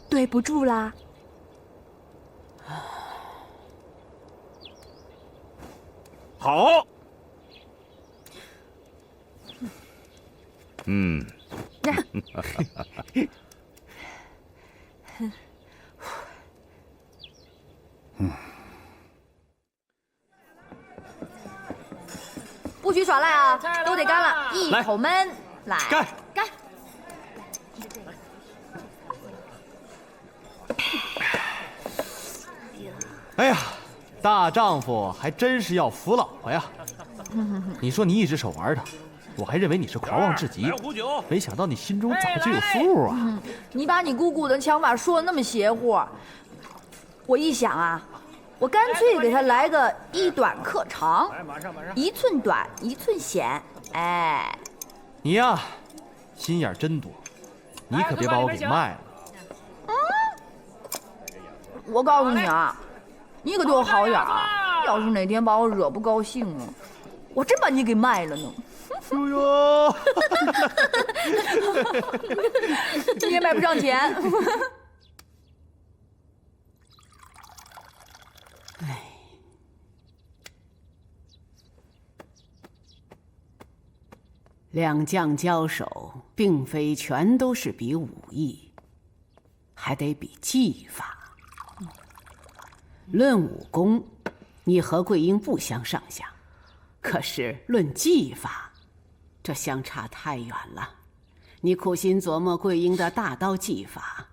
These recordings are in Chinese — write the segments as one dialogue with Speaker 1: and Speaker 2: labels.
Speaker 1: 對不住啦。
Speaker 2: 好。
Speaker 1: 不许耍赖啊！都得干了，一口闷。来，
Speaker 2: 干！
Speaker 1: 干！
Speaker 3: 哎呀，大丈夫还真是要扶老婆呀！你说你一只手玩的，我还认为你是狂妄至极，没想到你心中早就有数啊！
Speaker 1: 你把你姑姑的想法说的那么邪乎，我一想啊，我干脆给他来个一短克长，一寸短一寸显。哎，
Speaker 3: 你呀，心眼真多，你可别把我给卖了。
Speaker 1: 我告诉你啊，你可对我好眼啊！要是哪天把我惹不高興了，我真把你給賣了呢。
Speaker 3: 哎呦，
Speaker 1: 你也買不上錢。
Speaker 4: 两将交手，并非全都是比武艺，还得比技法。论武功，你和桂英不相上下，可是论技法，这相差太远了。你苦心琢磨桂英的大刀技法，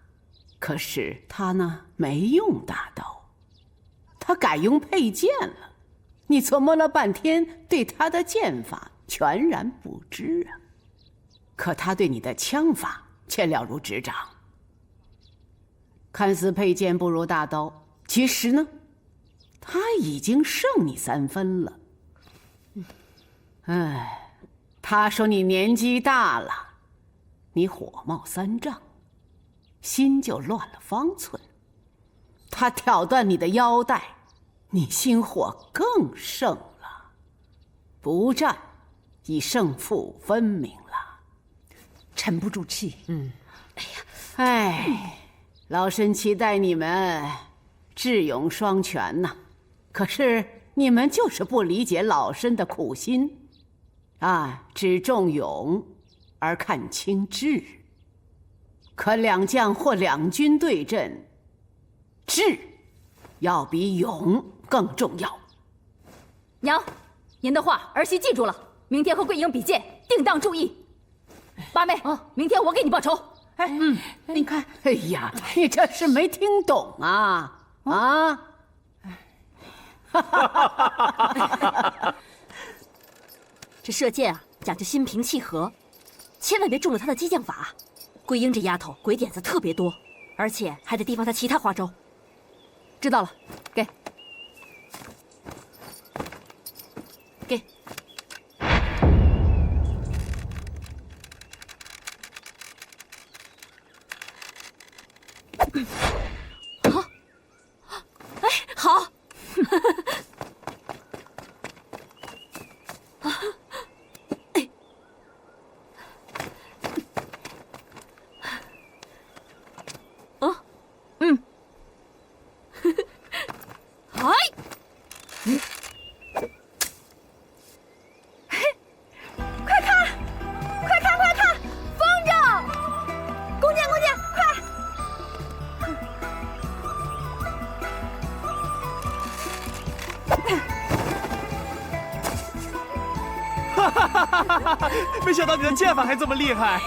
Speaker 4: 可是她呢，没用大刀，她改用佩剑了。你琢磨了半天，对她的剑法全然不知啊。可她对你的枪法却了如指掌。看似佩剑不如大刀，其实呢，他已经胜你3分了。哎，他说你年纪大了，你火冒三丈，心就乱了方寸。他挑断你的腰带，你心火更盛了。不战，已胜負分明了。
Speaker 5: 沉不住气。
Speaker 4: 哎，老身期待你们智勇双全吶，可是你们就是不理解老身的苦心，只重勇而看轻智。可两将或两军对阵，智要比勇更重要。
Speaker 1: 娘，您的话儿媳记住了，明天和桂英比剑，定当注意。八妹，明天我给你报仇。
Speaker 4: 你看，哎呀，你这是没听懂啊！
Speaker 5: 这射箭啊，讲究心平气和，千万别中了他的激将法。桂英这丫头鬼点子特別多，而且還得提防她其他花招。
Speaker 1: 知道了，給。
Speaker 5: 好。
Speaker 3: 没想到你的剑法还这么厲害。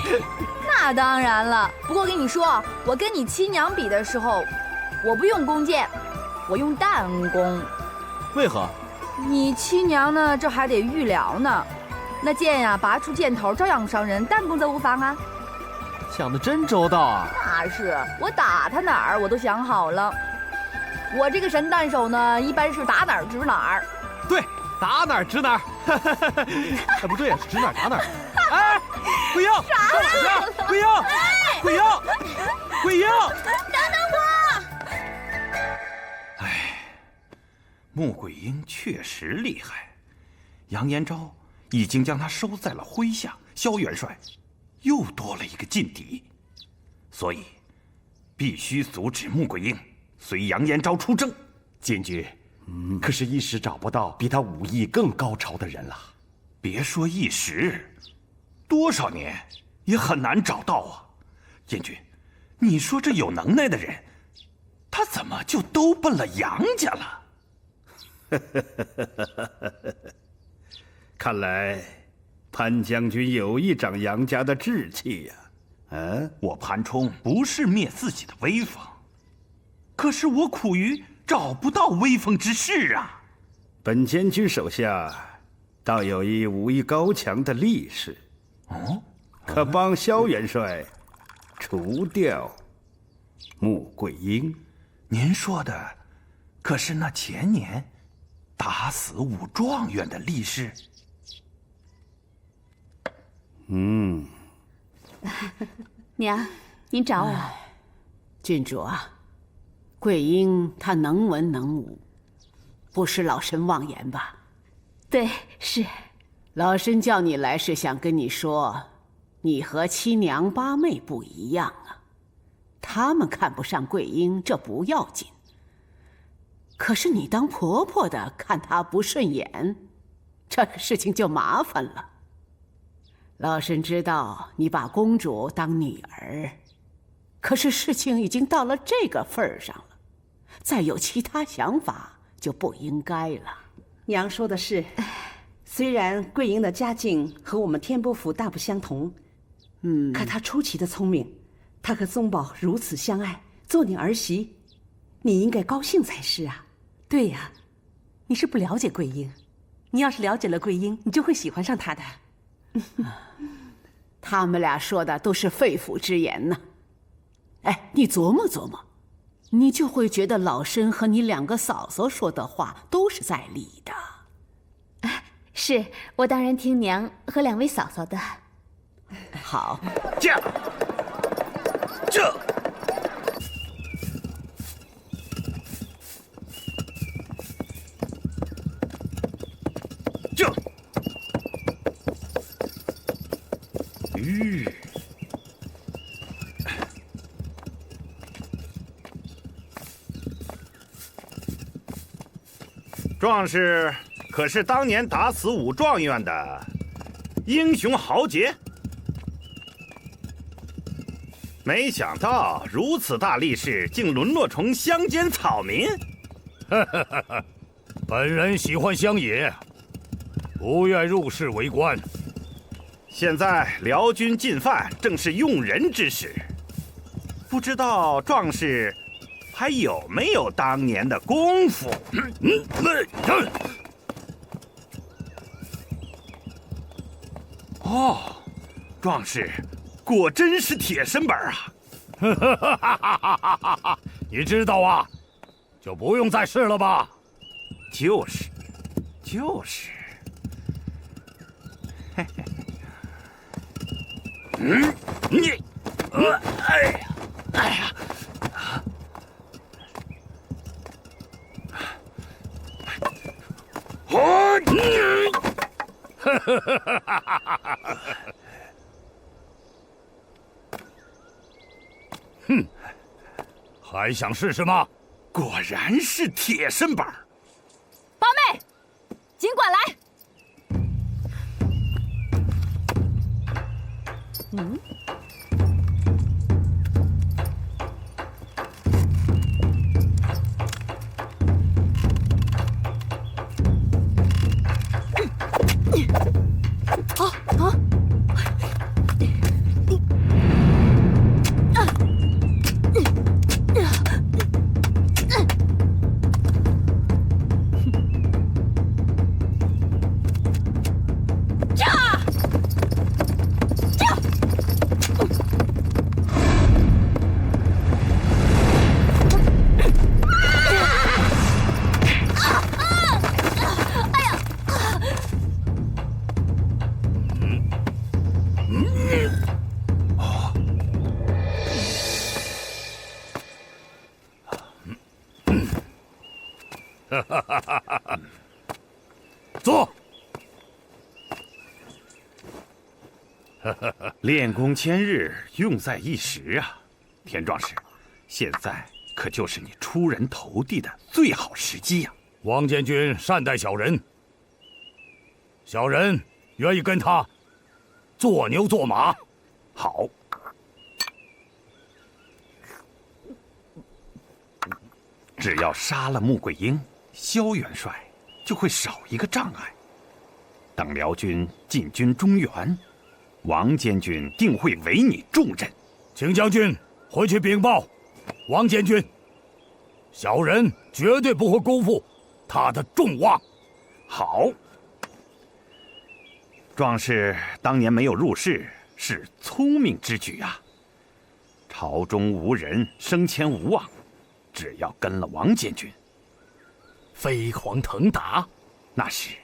Speaker 1: 那当然了，不過跟你說，我跟你七娘比的時候，我不用弓箭，我用彈弓。
Speaker 3: 為何？
Speaker 1: 你七娘呢，這還得預療呢。那箭呀，拔出箭頭照樣傷人，彈弓則無妨啊。
Speaker 3: 想得真周到啊！
Speaker 1: 那是，我打他哪兒我都想好了。我這個神彈手呢，一般是打哪兒指哪兒。
Speaker 3: 對，打哪兒指哪兒。不對啊，是指哪兒打哪兒。哎，桂英，啥？桂英，桂英，桂英，
Speaker 1: 等等我！
Speaker 2: 哎，穆桂英確實厲害，楊延昭已經將他收在了麾下，蕭元帥又多了一個勁敵，所以必須阻止穆桂英随杨延昭出征。
Speaker 6: 监军，可是一时找不到比他武艺更高超的人了。
Speaker 2: 别说一时，多少年也很难找到啊。监军，你说这有能耐的人，他怎么就都奔了杨家了？
Speaker 7: 看来潘将軍有意長楊家的志氣呀。
Speaker 2: 我潘沖不是滅自己的威風，可是我苦於找不到威風之士啊。
Speaker 7: 本監軍手下倒有一武藝高強的力士，可幫蕭元帥除掉穆桂英。
Speaker 2: 您說的可是那前年打死武狀元的力士？
Speaker 5: 娘，您找我。
Speaker 4: 郡主啊，桂英她能文能武，不是老身妄言吧？
Speaker 5: 对，是。
Speaker 4: 老身叫你来是想跟你说，你和七娘八妹不一样啊。他们看不上桂英，这不要緊。可是你当婆婆的看她不順眼，这个事情就麻煩了。老身知道你把公主當女兒，可是事情已經到了這個份兒上了，再有其他想法就不應該了。
Speaker 8: 娘說的是，雖然桂英的家境和我們天波府大不相同，可她出奇的聰明，她和宗保如此相愛，做你兒媳，你應該高興才是啊。
Speaker 9: 對呀，你是不了解桂英，你要是了解了桂英，你就會喜歡上她的。
Speaker 4: 他們倆說的都是肺腑之言呢。哎，你琢磨琢磨，你就會覺得老身和你兩個嫂嫂說的話都是在理的。
Speaker 5: 是，我當然聽娘和兩位嫂嫂的。
Speaker 4: 好，
Speaker 2: 這壯士可是當年打死武狀元的英雄豪傑？沒想到如此大力士竟淪落成鄉間草民。
Speaker 10: 本人喜歡鄉野，不願入仕為官。
Speaker 2: 現在遼軍進犯正是用人之時，不知道壯士還有沒有當年的功夫？哦，壯士果真是鐵身板
Speaker 10: 啊！你知道啊，就不用再試了吧？
Speaker 2: 就是。你，哎呀！
Speaker 10: 哼，還想試試嗎？
Speaker 2: 果然是鐵身板。
Speaker 1: 八妹，儘管來。
Speaker 10: 坐。
Speaker 2: 練功千日，用在一時啊！田壯士，现在可就是你出人头地的最好时机呀！
Speaker 10: 王监军善待小人，小人愿意跟他做牛做马。
Speaker 2: 好。只要杀了穆桂英，萧元帅就会少一个障碍。等辽軍進軍中原，王监軍定會委你重任。
Speaker 10: 請將軍回去稟報王監軍，小人絕對不會辜負他的重望。
Speaker 2: 好。壯士當年沒有入仕，是聰明之舉啊。朝中無人，升遷無望，只要跟了王監軍，
Speaker 10: 飛黃騰達，
Speaker 2: 那是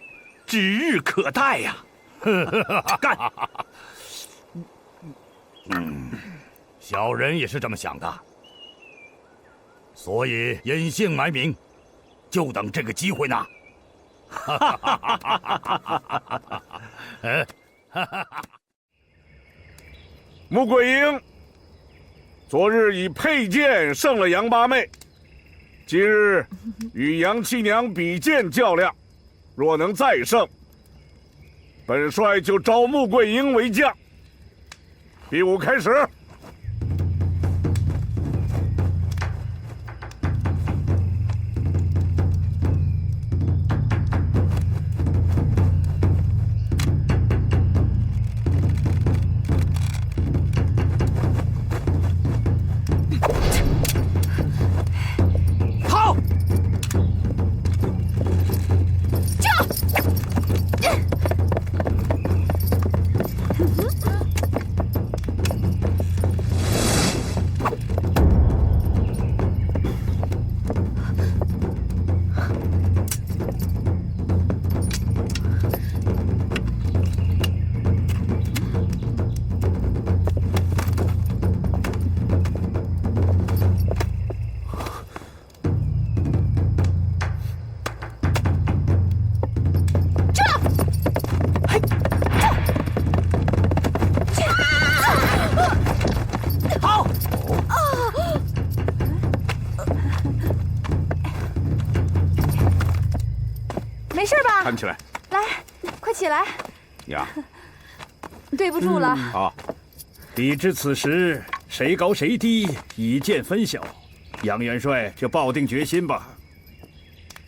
Speaker 2: 指日可待呀！幹！
Speaker 10: 小人也是這麼想的，所以隱姓埋名，就等這個機會呢。
Speaker 7: 穆桂英，昨日以佩劍勝了楊八妹，今日與楊七娘比劍較量，若能再勝，本帥就招穆桂英為將。比武開始。看起来，
Speaker 1: 来，快起来！
Speaker 7: 呀，
Speaker 1: 对不住了。
Speaker 7: 好，
Speaker 11: 比之此时誰高誰低，以見分曉。楊元帥就抱定決心吧。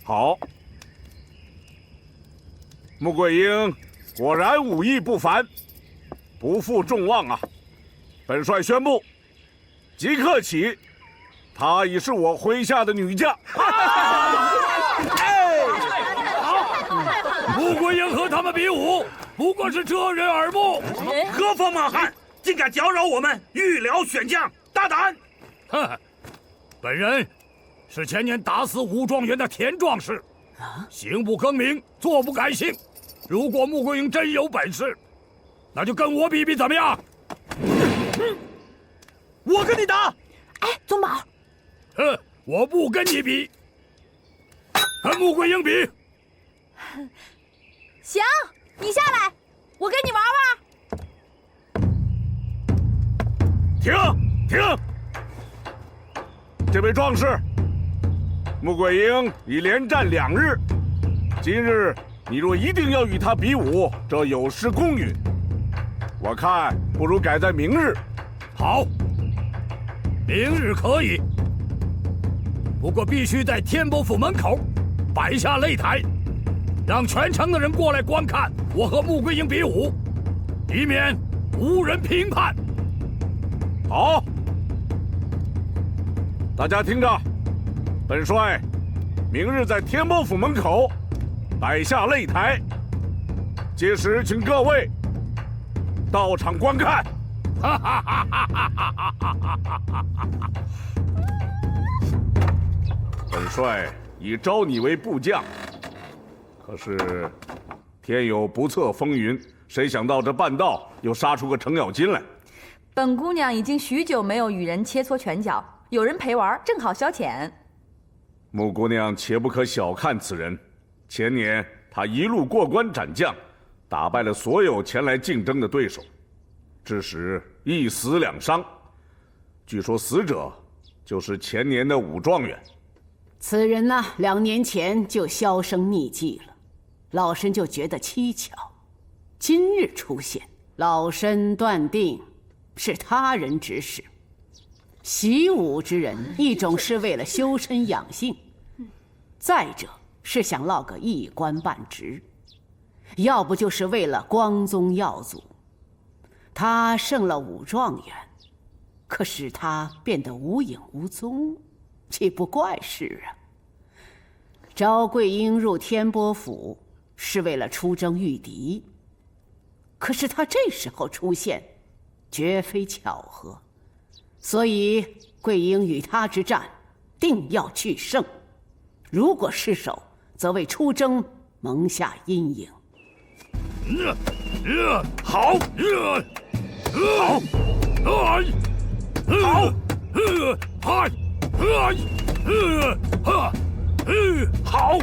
Speaker 7: 好，穆桂英果然武藝不凡，不負眾望啊！本帥宣布，即刻起，她已是我麾下的女將。
Speaker 10: 穆桂英和他們比武，不過是遮人耳目。
Speaker 2: 何方莽漢，竟敢攪擾我們御遼選將，大膽！
Speaker 10: 哼，本人是前年打死武狀元的田壯士，行不更名，坐不改姓。如果穆桂英真有本事，那就跟我比比怎麼樣？
Speaker 2: 我跟你打！
Speaker 5: 哎，宗保，
Speaker 10: 哼，我不跟你比，跟穆桂英比。
Speaker 1: 行，你下來，我跟你玩玩。
Speaker 7: 停！停！這位壯士，穆桂英已連戰2日，今日你若一定要與他比武，這有失公允。我看不如改在明日。
Speaker 10: 好，明日可以，不過必須在天波府門口擺下擂台，讓全城的人過來觀看我和穆桂英比武，以免無人評判。
Speaker 7: 好，大家聽着，本帥明日在天波府門口擺下擂台，屆時請各位到場觀看。本帥已招你為部將，可是天有不測風雲，誰想到這半道又殺出個程咬金來。
Speaker 1: 本姑娘已經許久沒有與人切磋拳腳，有人陪玩，正好消遣。
Speaker 7: 穆姑娘切不可小看此人，前年她一路過關斬將，打敗了所有前來競爭的對手，致使1死2傷。據說死者
Speaker 12: 就是前年的武狀元。
Speaker 4: 此人呢，2年前就销聲匿跡了，老身就覺得蹊蹺。今日出現，老身斷定是他人指使。習武之人，一種是為了修身養性，再者是想落個一官半職，要不就是為了光宗耀祖。他勝了武狀元，可使他變得無影無蹤，豈不怪事啊？招桂英入天波府是為了出征御敵，可是他這時候出現，絕非巧合。所以桂英與他之戰，定要取勝。如果失守，則為出征蒙下陰影。
Speaker 10: 好，好，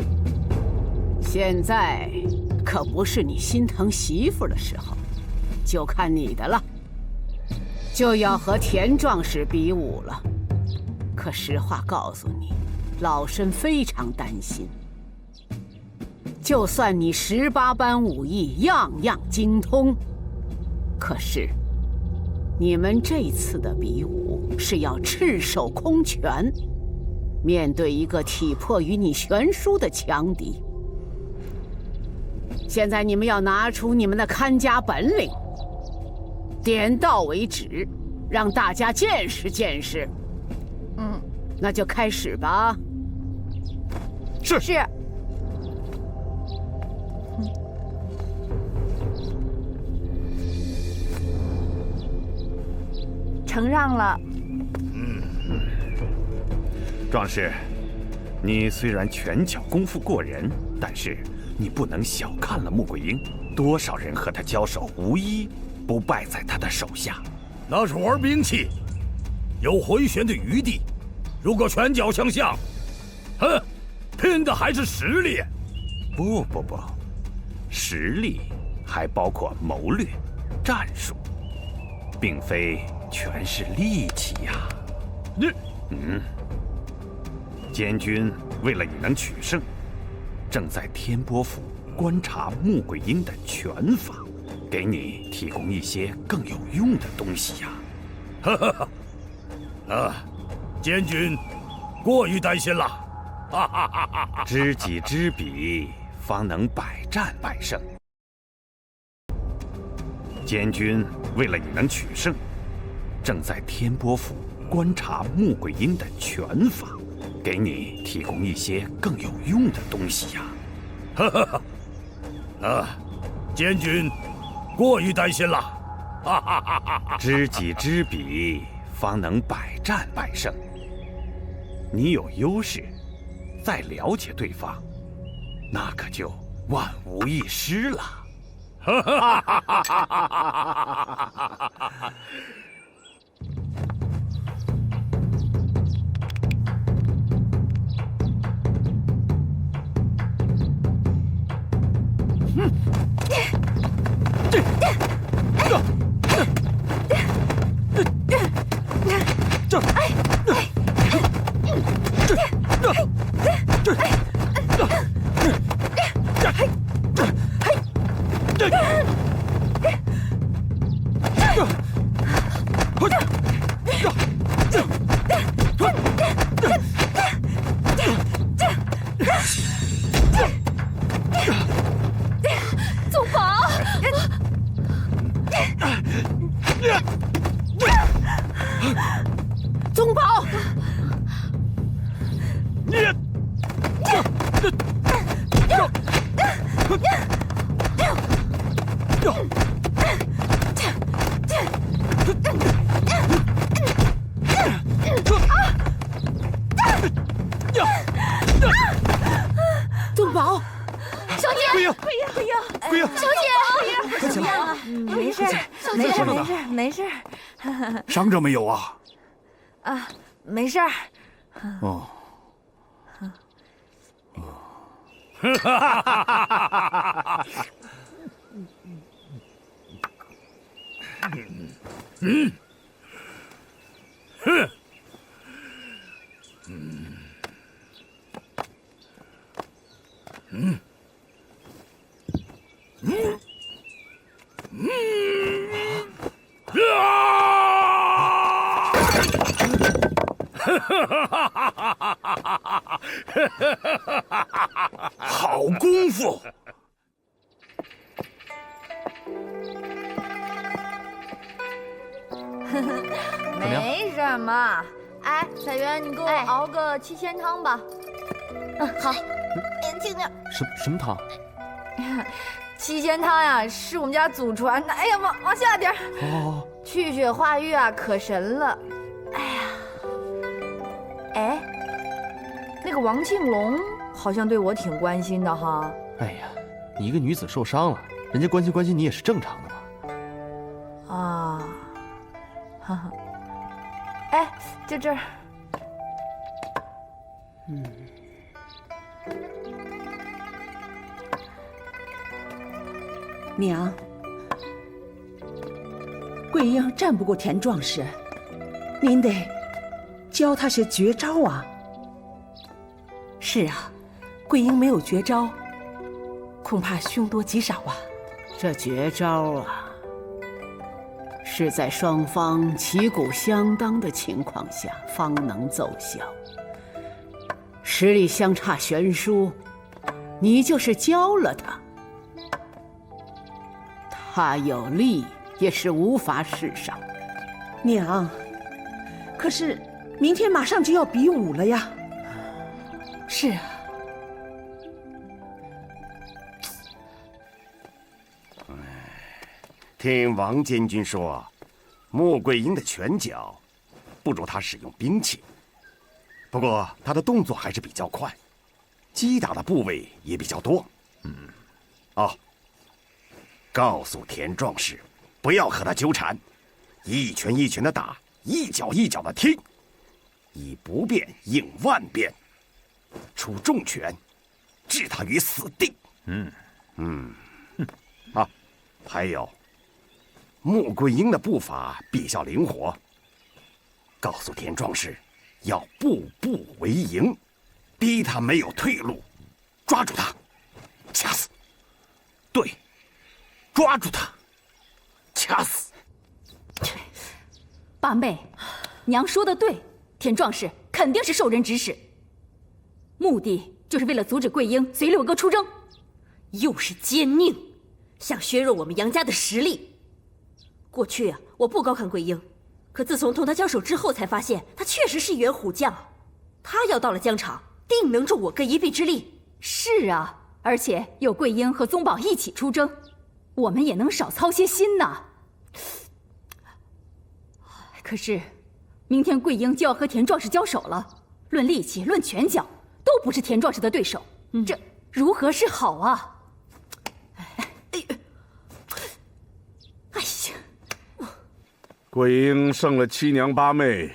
Speaker 4: 现在可不是你心疼媳婦的時候，就看你的了。就要和田壯士比武了，可實話告訴你，老身非常擔心。就算你18般武藝樣樣精通，可是你們這次的比武是要赤手空拳，面對一個體魄與你懸殊的強敵。現在你們要拿出你們的看家本領，點到為止，讓大家見識見識。那就開始吧。
Speaker 1: 是。承讓了。
Speaker 2: 壯士，你雖然拳腳功夫過人，但是你不能小看了穆桂英。多少人和他交手，無一不敗在他的手下。
Speaker 10: 那是玩兵器，有回旋的餘地。如果拳腳相向，拼的還是實力。
Speaker 2: 不，實力還包括謀略、戰術，並非全是力氣呀。監軍為了你能取勝，正在天波府觀察穆桂英的拳法，給你提供一些更有用的東西呀。
Speaker 10: 監軍過於擔心了。
Speaker 2: 知己知彼，方能百戰百勝。監軍為了你能取勝，正在天波府觀察穆桂英的拳法，給你提供一些更有用的東西呀。
Speaker 10: 監軍過於擔心了。
Speaker 2: 知己知彼，方能百戰百勝。你有優勢，再了解對方，那可就萬無一失了。
Speaker 1: 宗保，宗保，宗保，小姐，桂英，小姐，
Speaker 7: 快起来！
Speaker 1: 没事，没事。
Speaker 7: 傷着沒有啊？
Speaker 1: 沒事。
Speaker 7: 哦。
Speaker 2: 好功夫！
Speaker 1: 没什么。哎，彩媛，你给我熬个7仙汤吧。
Speaker 5: 好。
Speaker 1: 听着。
Speaker 3: 什么汤
Speaker 1: 7仙湯呀，是我們家祖傳的。哎呀，往下點。
Speaker 3: 哦。
Speaker 1: 去血化瘀啊，可神了。哎呀，哎，那個王慶龍好像對我挺關心的哈。
Speaker 3: 哎呀，你一個女子受傷了，人家關心關心你也是正常的嘛。
Speaker 1: 啊，哈哈。哎，就這兒。
Speaker 8: 娘，桂英戰不過田壯士，您得教他些絕招啊。
Speaker 9: 是啊，桂英沒有絕招，恐怕凶多吉少啊。
Speaker 4: 這絕招啊，是在雙方旗鼓相當的情況下方能奏效。實力相差懸殊，你就是教了他，他有力也是無法使上。
Speaker 8: 娘，可是明天馬上就要比武了呀。
Speaker 9: 是啊。
Speaker 6: 听王监軍說，穆桂英的拳腳不如他使用兵器，不過他的動作還是比較快，擊打的部位也比較多。告訴田壯士，不要和他糾纏，一拳一拳的打，一腳一腳的踢，以不變應萬變，出重拳，置他於死地。還有。穆桂英的步伐比較靈活，告訴田壯士要步步為營，逼他沒有退路，抓住他，掐死。
Speaker 2: 對，抓住他，掐死。
Speaker 5: 八妹，娘說的對，田壯士肯定是受人指使，目的就是為了阻止桂英隨六哥出征，又是奸佞，想削弱我們楊家的實力。過去啊，我不高看桂英，可自從同他交手之後，才發現他確實是一員虎將。他要到了疆場，定能助我哥一臂之力。是啊，而且有桂英和宗保一起出征，我們也能少操些心吶。可是，明天桂英就要和田壯士交手了，論力氣、論拳腳，都不是田壯士的對手。這如何是好啊？
Speaker 12: 桂英勝了七娘八妹，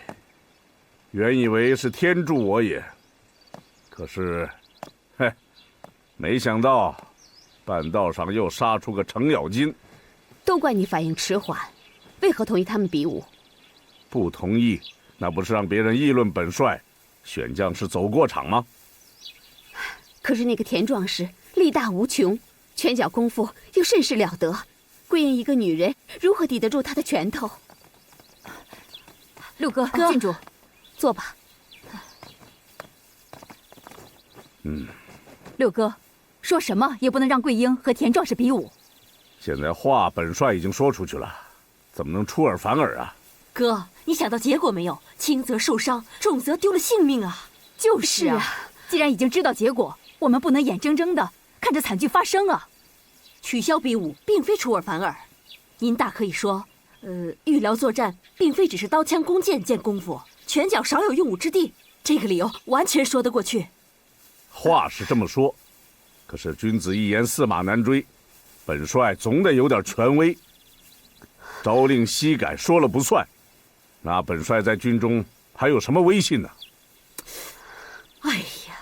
Speaker 12: 原以為是天助我也，可是，沒想到半道上又殺出個程咬金。
Speaker 13: 都怪你反應遲緩，為何同意他們比武？
Speaker 12: 不同意，那不是讓別人議論本帥選將是走過場嗎？
Speaker 13: 可是那個田壯士力大無窮，拳腳功夫又甚是了得，桂英一個女人如何抵得住他的拳頭？六哥，郡主，坐吧。六哥，說什麼也不能讓桂英和田壯士比武。
Speaker 12: 現在話本帥已經說出去了，怎麼能出爾反爾啊？
Speaker 5: 哥，你想到結果沒有？輕則受傷，重則丟了性命啊！就是啊，既然已經知道結果，我們不能眼睜睜的看着慘劇發生啊！取消比武，並非出爾反爾，您大可以說。預料作戰並非只是刀槍弓箭見功夫，拳腳少有用武之地，這個理由完全說得過去。
Speaker 12: 話是這麼說，可是君子一言駟馬難追，本帥總得有點權威。朝令夕改說了不算，那本帥在軍中還有什麼威信呢？
Speaker 3: 哎呀，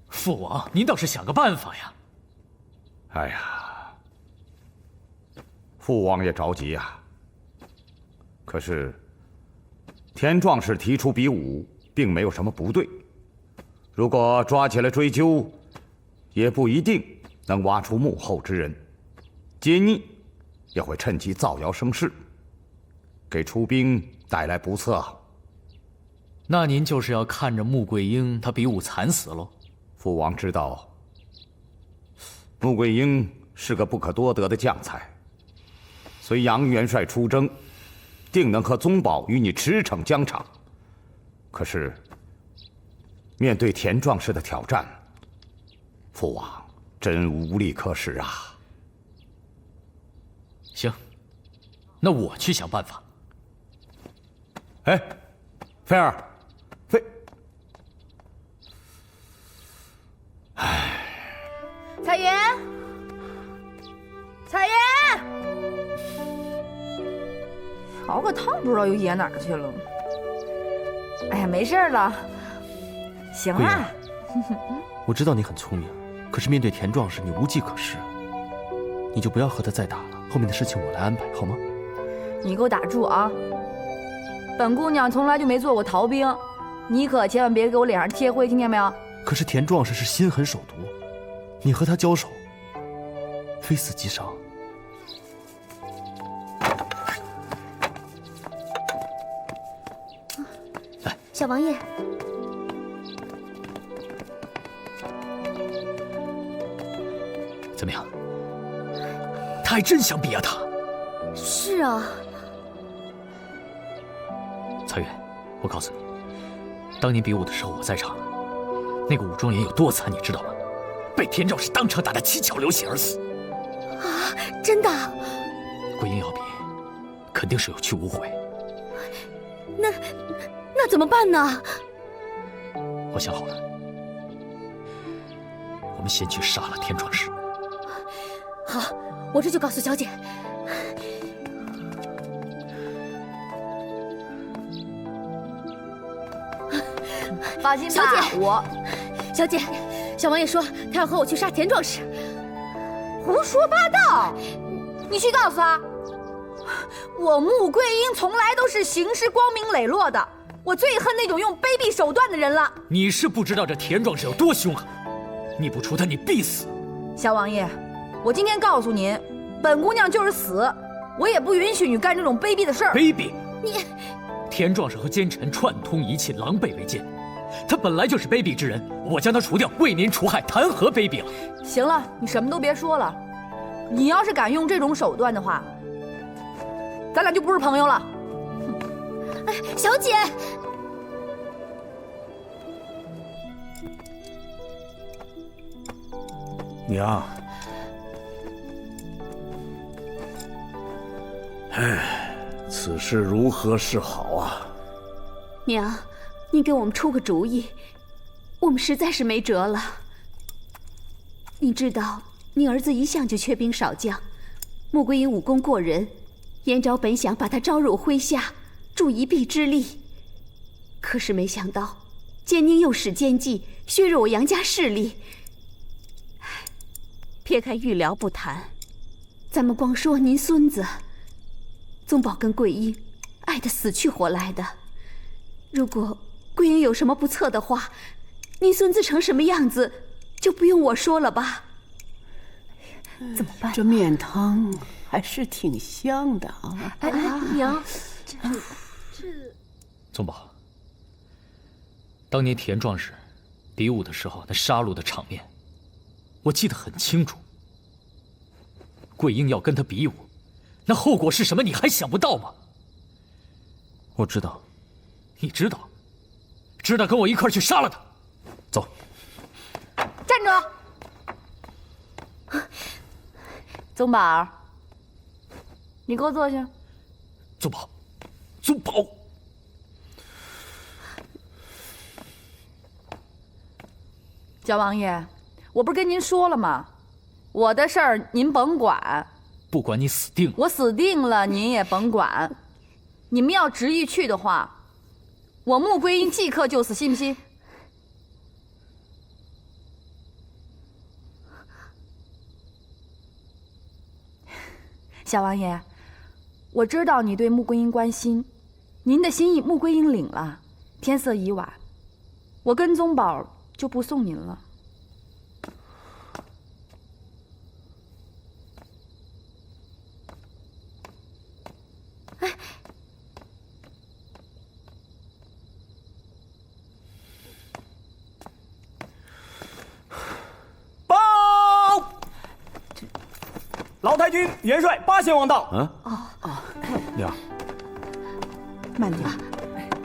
Speaker 3: 父王，您倒是想個辦法呀！
Speaker 14: 哎呀，父王也着急呀。可是，田壯士提出比武，並没有什麼不對。如果抓起來追究，也不一定能挖出幕後之人，揭逆也會趁機造謠生事，給出兵帶來不測。
Speaker 15: 那您就是要看着穆桂英她比武慘死嘍？
Speaker 14: 父王知道，穆桂英是個不可多得的將才，隨楊元帥出征，定能和宗保與你馳騁疆場。可是，面對田壯士的挑戰，父王真無力可施啊。
Speaker 15: 行，那我去想辦法。
Speaker 14: 哎，菲儿，
Speaker 1: 彩云，彩云，熬个汤不知道又掖哪儿去了。哎呀，没事了，行啦。
Speaker 3: 我知道你很聪明，可是面对田壮士，你无计可施。你就不要和他再打了，后面的事情我来安排，好吗？
Speaker 1: 你给我打住啊！本姑娘从来就没做过逃兵，你可千万别给我脸上貼灰，听见没有？
Speaker 3: 可是田壮士是心狠手毒，你和他交手，非死即傷。
Speaker 5: 来，小王爷。
Speaker 15: 怎么样？他还真想比啊他。
Speaker 5: 是啊。
Speaker 15: 曹远，我告诉你，当年比武的时候我在场，那个武状元有多惨，你知道吗？被田壮士当场打得七窍流血而死。
Speaker 5: 啊，真的？
Speaker 15: 桂英要比，肯定是有去无回。
Speaker 5: 那怎么办呢？
Speaker 15: 我想好了，我们先去杀了田壮士。
Speaker 5: 好，我这就告訴小姐。
Speaker 1: 放心吧，
Speaker 5: 小姐，小王爷说他要和我去杀田壯士。
Speaker 1: 胡說八道！你去告訴他，我穆桂英從來都是行事光明磊落的，我最恨那種用卑鄙手段的人了。
Speaker 15: 你是不知道這田壯士有多兇狠，你不除他，你必死。
Speaker 1: 小王爺，我今天告訴您，本姑娘就是死，我也不允許你幹這種卑鄙的事兒。
Speaker 15: 卑鄙！
Speaker 5: 你，
Speaker 15: 田壯士和奸臣串通一氣，狼狽為奸。他本來就是卑鄙之人，我將他除掉，為您除害，談何卑鄙了？
Speaker 1: 行了，你什麼都別說了。你要是敢用這種手段的話，咱倆就不是朋友了。
Speaker 5: 哎，小姐，
Speaker 11: 娘，
Speaker 10: 唉，此事如何是好啊？
Speaker 13: 娘，你给我们出個主意，我們實在是沒轍了。你知道，你兒子一向就缺兵少將，穆桂英武功過人，燕昭本想把他招入麾下，助一臂之力。可是沒想到，奸佞又使奸計，削弱我楊家勢力。撇開預療不談，咱們光說您孫子，宗保跟桂英愛得死去活來的。如果桂英有什麼不測的話，您孫子成什麼樣子，就不用我說了吧？
Speaker 4: 怎麼辦？這麵湯還是挺香的啊！
Speaker 5: 哎，娘，
Speaker 15: 宗保，當年田壯士比武的時候，那殺戮的場面，我記得很清楚。桂英要跟他比武，那後果是什麼？你還想不到嗎？
Speaker 3: 我知道。
Speaker 15: 你知道？知道跟我一塊兒去殺了他。走。
Speaker 1: 站住！宗保，你給我坐下。
Speaker 15: 宗保，宗保。
Speaker 1: 小王爺，我不是跟您說了嗎？我的事兒您甭管。
Speaker 15: 不管你死定了。
Speaker 1: 我死定了，您也甭管。你們要執意去的話，我穆桂英即刻就死，信不信？小王爺，我知道你對穆桂英關心，您的心意穆桂英領了。天色已晚，我跟宗保就不送您了。
Speaker 16: 老太君元帅八贤王到。
Speaker 12: 娘，
Speaker 8: 慢点，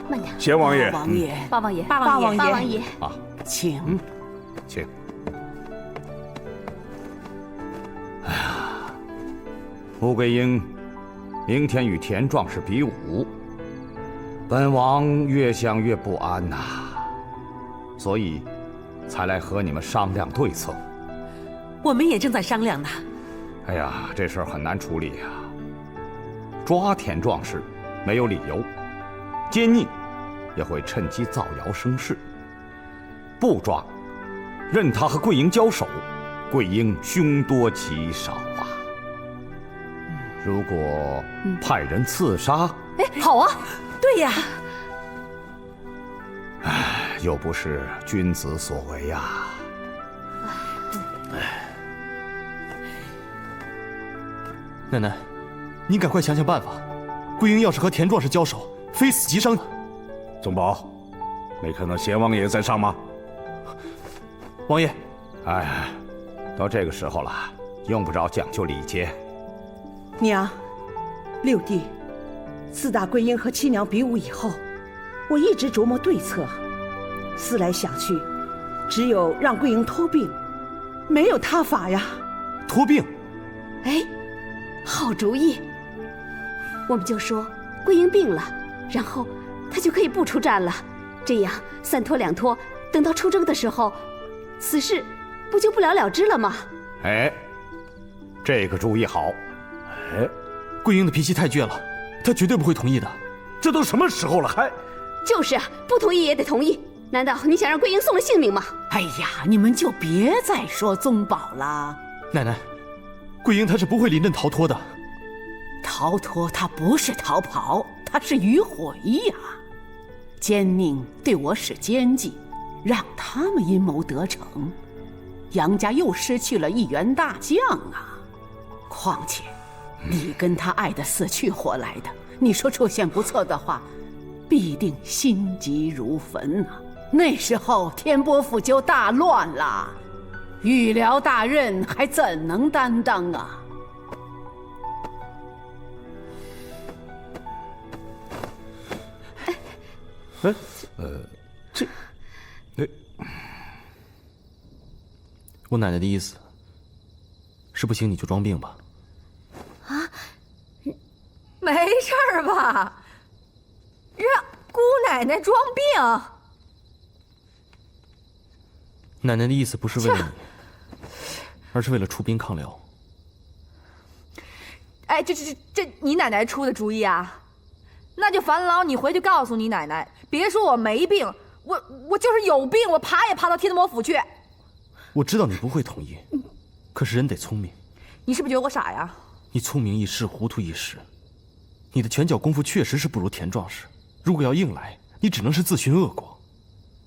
Speaker 13: 慢点。
Speaker 12: 贤王爷，
Speaker 8: 王爷，
Speaker 13: 八王爷，
Speaker 8: 八王爷，
Speaker 13: 八王爷。
Speaker 14: 啊，
Speaker 8: 请，
Speaker 14: 请。哎呀，穆桂英明天与田壮士比武，本王越想越不安呐，所以才来和你们商量对策。
Speaker 9: 我们也正在商量呢。
Speaker 14: 哎呀，这事儿很难处理呀。抓田壮士没有理由，奸佞也会趁机造谣生事；不抓，任他和桂英交手，桂英凶多吉少啊。如果派人刺杀，
Speaker 9: 好啊，对呀。
Speaker 14: 哎，又不是君子所为呀。
Speaker 3: 奶奶，您赶快想想办法。桂英要是和田壮士交手，非死即伤。
Speaker 12: 宗保，没看到贤王爷在上吗？
Speaker 3: 王爷，
Speaker 14: 哎，到这个时候了，用不着讲究礼节。
Speaker 8: 娘，六弟，自打桂英和七娘比武以后，我一直琢磨对策，思来想去，只有让桂英脱病，没有他法呀。
Speaker 3: 脱病？
Speaker 13: 哎，好主意！我们就说桂英病了，然后她就可以不出战了，这样三拖两拖，等到出征的时候，此事不就不了了之了吗？
Speaker 14: 哎，这个主意好。
Speaker 3: 哎，桂英的脾气太倔了，她绝对不会同意的。
Speaker 12: 这都什么时候了，还……
Speaker 13: 就是啊，不同意也得同意。难道你想让桂英送了性命吗？
Speaker 4: 哎呀，你们就别再说宗保了。
Speaker 3: 奶奶，桂英她是不会临阵逃脱的。
Speaker 4: 逃脱，她不是逃跑，她是迂回呀。奸佞对我使奸计，让他们阴谋得逞，杨家又失去了一员大将啊。况且，你跟他爱得死去活来的，你说出现不测的话，必定心急如焚啊。那时候天波府就大乱了，御辽大任还怎能担当啊？
Speaker 3: 我奶奶的意思是不行你就装病吧。
Speaker 1: 啊，没事儿吧？让姑奶奶装病？
Speaker 3: 奶奶的意思不是为了你，而是为了出兵抗辽。
Speaker 1: 哎，这你奶奶出的主意啊？那就烦劳你回去告诉你奶奶，别说我没病，我就是有病，我爬也爬到天魔府去。
Speaker 3: 我知道你不会同意，可是人得聪明。
Speaker 1: 你是不是觉得我傻呀？
Speaker 3: 你聪明一时，糊涂一时。你的拳脚功夫确實是不如田壯士，如果要硬來，你只能是自尋惡果。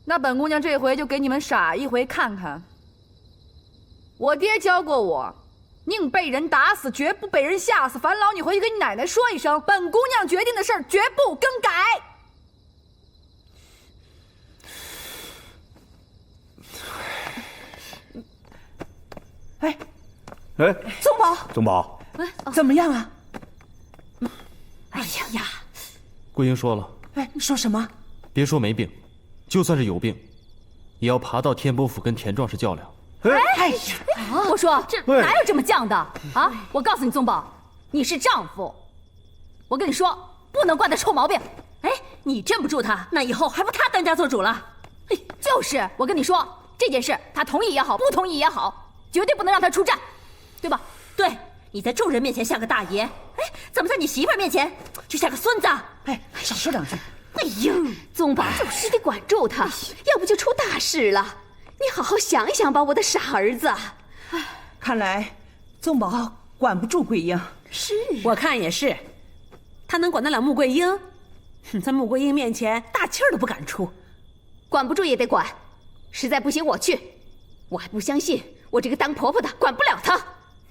Speaker 1: 那本姑娘這回就給你們傻一回看看。我爹教過我，寧被人打死，絕不被人嚇死。煩勞你回去跟你奶奶說一聲，本姑娘決定的事兒絕不更改。
Speaker 8: 哎，宗保，
Speaker 12: 宗保，
Speaker 8: 怎麼樣啊？
Speaker 13: 哎呀，
Speaker 3: 桂英說了。
Speaker 8: 哎，說什麼？
Speaker 3: 別說沒病，就算是有病，也要爬到天波府跟田壯士較量。
Speaker 5: 哎呀！我說這哪有這麼犟的啊！我告訴你，宗保，你是丈夫，我跟你說，不能慣他臭毛病。
Speaker 9: 哎，你鎮不住他，那以後還不他當家做主了？
Speaker 5: 哎，就是我跟你說，這件事他同意也好，不同意也好，絕對不能讓他出戰，對吧？
Speaker 9: 對，你在眾人面前像個大爺，哎，怎麼在你媳婦面前就像個孫子？
Speaker 8: 哎，少說兩句。
Speaker 13: 哎呦，宗保，你得管住他，要不就出大事了。你好好想一想吧，我的傻兒子。
Speaker 8: 看來宗保管不住桂英。
Speaker 9: 是，我看也是。他能管得了穆桂英？在穆桂英面前大氣兒都不敢出。
Speaker 13: 管不住也得管，實在不行我去。我還不相信我這個當婆婆的管不了他。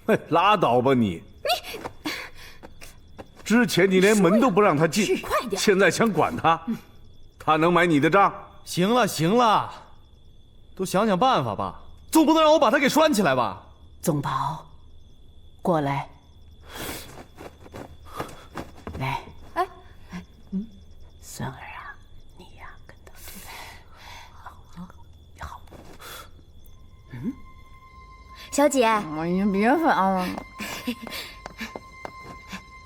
Speaker 12: 哎，拉倒吧你！之前你連門都不讓他進，現在想管他，他能買你的賬？
Speaker 3: 行了行了，都想想办法吧，总不能让我把他给拴起来吧？
Speaker 4: 宗宝，过来，来，孙儿啊，你呀跟他好，
Speaker 5: 小姐，
Speaker 1: 你别烦了。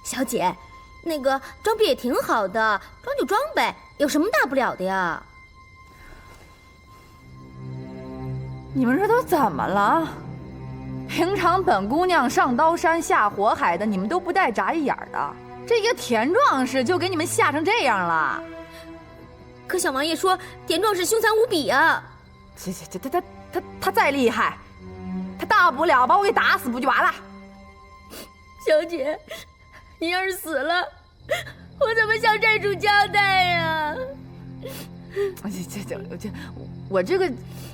Speaker 5: 小姐，那个装逼也挺好的，装就装呗，有什么大不了的呀？
Speaker 1: 你们这都怎么了？平常本姑娘上刀山下火海的，你们都不带眨一眼的，这一个田壮士就给你们吓成这樣了。
Speaker 5: 可小王爺說田壯士兇殘無比啊！
Speaker 1: 他再厲害，他大不了把我給打死不就完了？
Speaker 5: 小姐，你要是死了，我怎麼向債主交代呀？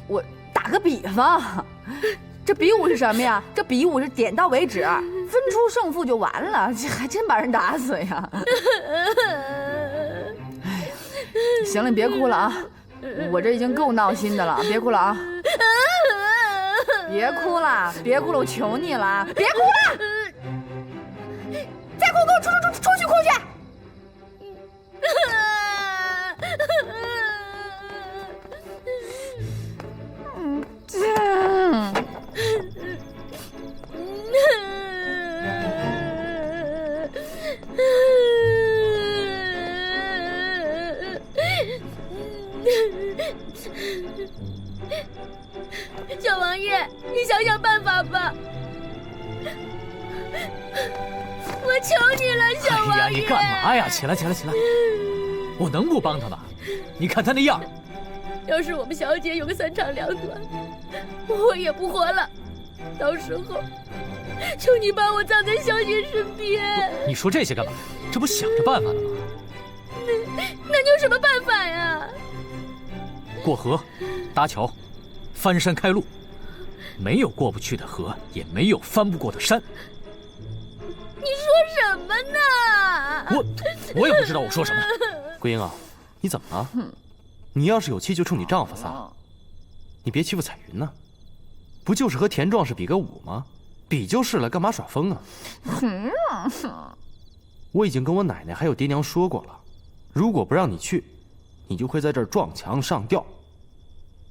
Speaker 5: 我打個比方，這比武是什麼呀？這比武是點到為止，分出勝負就完了，這還真把人打死呀！行了，你別哭了啊，我這已經夠鬧心的了，別哭了啊！別哭了，別哭了，我求你了，別哭了！再哭給我出去哭去！小王爺，你想想辦法吧！我求你了，小王爺！
Speaker 15: 哎呀，你幹嘛呀？起來！我能不幫他嗎？你看他那樣。
Speaker 5: 要是我們小姐有個三長兩短，我也不活了。到時候，求你把我葬在小姐身邊。
Speaker 15: 你說這些幹嘛？這不想着辦法了嗎？
Speaker 5: 那你有什麼辦法呀？
Speaker 15: 過河，搭橋，翻山開路，沒有過不去的河，也沒有翻不過的山。
Speaker 5: 你說什麼呢？
Speaker 15: 我也不知道我說什麼。
Speaker 3: 桂英啊，你怎麼了？你要是有氣就衝你丈夫撒，你別欺負彩雲呢。不就是和田壯士比個武嗎？比就是了，幹嘛耍瘋啊？我已經跟我奶奶還有爹娘說過了，如果不讓你去，你就會在這兒撞牆上吊。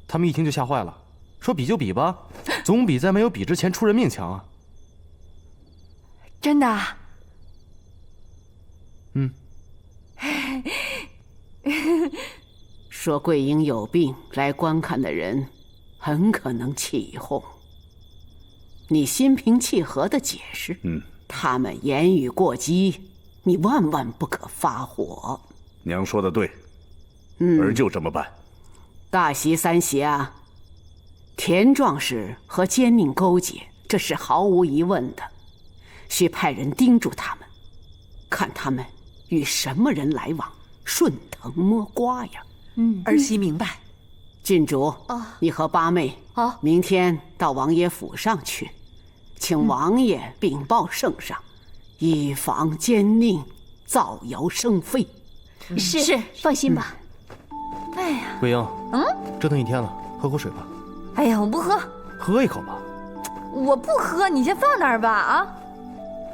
Speaker 3: 他們一聽就嚇壞了，說比就比吧，總比在沒有比之前出人命強啊。
Speaker 1: 真的？
Speaker 4: 說桂英有病來觀看的人很可能起哄，你心平氣和的解釋，他們言語過激，你萬萬不可發火。
Speaker 12: 娘說的對，兒就這麼辦。
Speaker 4: 大媳三媳啊，田壯士和奸佞勾結，這是毫無疑問的，需派人盯住他們，看他們與什麼人來往，順藤摸瓜呀。
Speaker 8: 兒媳明白。
Speaker 4: 郡主，你和八妹明天到王爺府上去，請王爺稟報聖上，以防奸佞造謠生非。
Speaker 13: 是，放心吧。
Speaker 1: 哎呀，
Speaker 3: 桂英，折騰一天了，喝口水吧。
Speaker 1: 哎呀，我不喝。
Speaker 3: 喝一口吧。
Speaker 1: 我不喝，你先放那兒吧啊！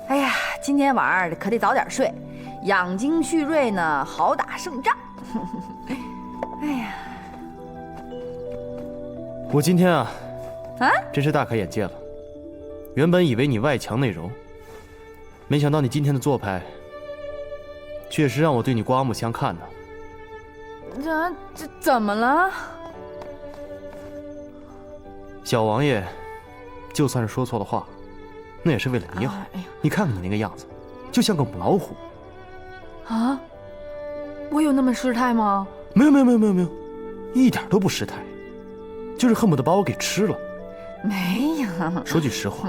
Speaker 1: 哎呀，今天晚上可得早點睡，養精蓄銳呢，好打勝仗。哎呀，
Speaker 3: 我今天啊，真是大開眼界了。原本以為你外強內柔，沒想到你今天的做派，確實讓我對你刮目相看呢。
Speaker 1: 這怎麼了？
Speaker 3: 小王爺，就算是說錯了話，那也是為了你好。你看看你那個樣子，就像個母老虎。
Speaker 1: 啊？我有那麼失態嗎？
Speaker 3: 沒有，一點都不失態，就是恨不得把我給吃了。
Speaker 1: 沒有。
Speaker 3: 說句實話，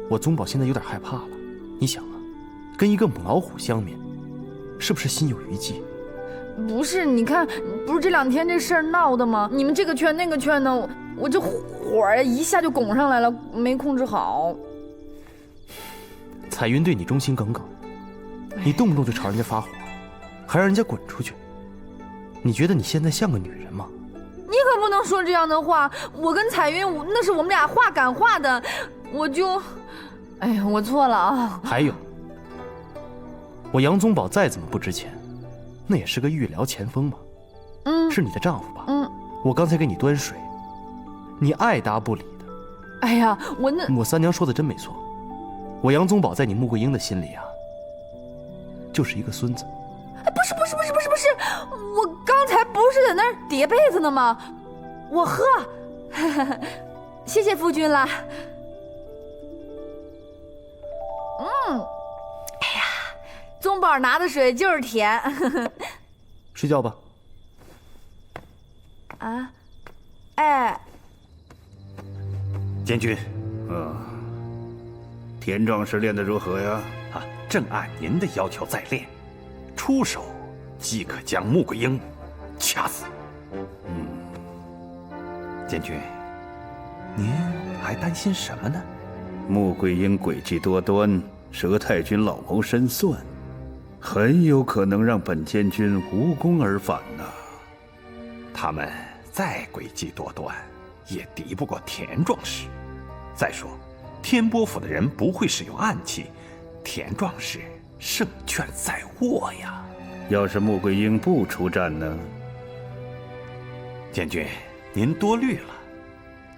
Speaker 3: 我宗保現在有點害怕了。你想啊，跟一個母老虎相勉，是不是心有餘悸？
Speaker 1: 不是，你看，不是这2天这事儿闹的吗？你们这个劝那个劝的，我这火儿一下就拱上来了，没控制好。
Speaker 3: 彩云对你忠心耿耿，你动不动就朝人家发火，还让人家滚出去。你觉得你现在像个女人吗？
Speaker 1: 你可不能说这样的话。我跟彩云，那是我们俩话赶话的，我就，哎呀，我错了啊。
Speaker 3: 还有，我杨宗保再怎么不值钱，那也是个御寮前锋嘛。是你的丈夫吧？我刚才给你端水，你爱答不理的。
Speaker 1: 哎呀，
Speaker 3: 我三娘说的真没错，我杨宗保在你穆桂英的心里啊，就是一个孙子。
Speaker 1: 不是，我刚才不是在那儿叠被子呢吗？我喝，谢谢夫君了。哎呀，宗保拿的水就是甜。
Speaker 3: 睡觉吧。
Speaker 1: 啊，哎，
Speaker 2: 监军，
Speaker 7: 田壮士练得如何呀？
Speaker 2: 正按您的要求在练，出手即可将穆桂英掐死。监军，您还担心什么呢？
Speaker 7: 穆桂英诡计多端，佘太君老谋深算，很有可能让本监军无功而返呐。
Speaker 2: 他们再诡计多端，也敌不过田壮士。再说，天波府的人不会使用暗器，田壮士胜券在握呀。
Speaker 7: 要是穆桂英不出战呢？
Speaker 2: 监军，您多虑了。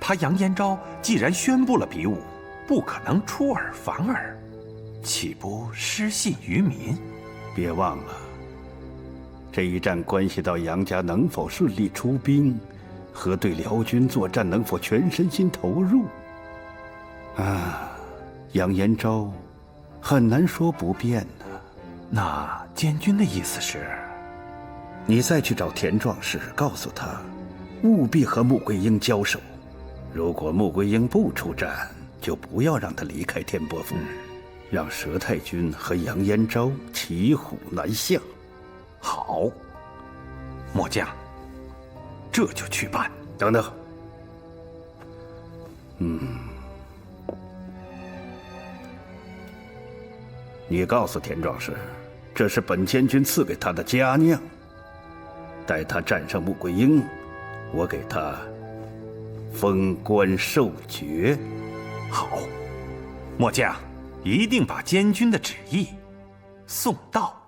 Speaker 2: 他杨延昭既然宣布了比武，不可能出尔反尔，岂不失信于民？
Speaker 7: 别忘了，这一战关系到杨家能否顺利出兵，和对辽军作战能否全身心投入。杨延昭很难说不变呢。
Speaker 2: 那监军的意思是，
Speaker 7: 你再去找田壮士，告诉他，务必和穆桂英交手。如果穆桂英不出战，就不要让他离开天波府，让佘太君和杨延昭骑虎难下。
Speaker 2: 好，末将这就去办。
Speaker 7: 等等，你告诉田壮士，这是本监军赐给他的佳酿。待他战胜穆桂英，我给他封官授爵。
Speaker 2: 好，末将一定把监军的旨意送到。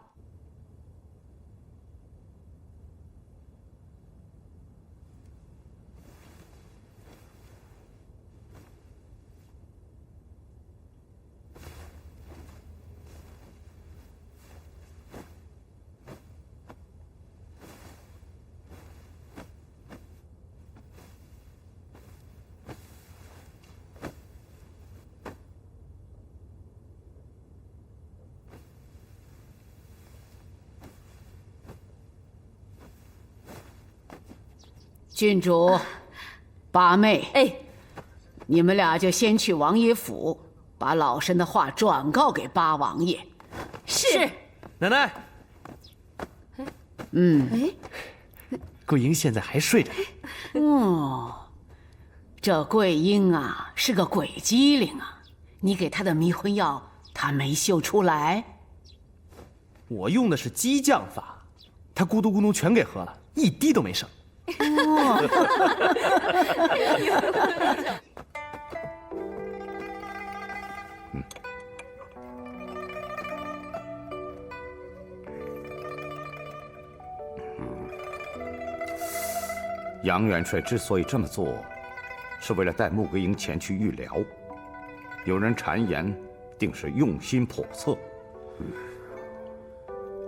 Speaker 4: 郡主，八妹，你们俩就先去王爷府，把老身的话转告给八王爷。
Speaker 5: 是。
Speaker 3: 奶奶。桂英现在还睡着。
Speaker 4: 这桂英啊是个鬼机灵啊，你给她的迷魂药，她没嗅出来。
Speaker 3: 我用的是激将法，她咕嘟咕嘟全给喝了，一滴都没剩。
Speaker 14: 杨元帅之所以这么做，是为了带穆桂英前去御辽。有人谗言，定是用心叵測。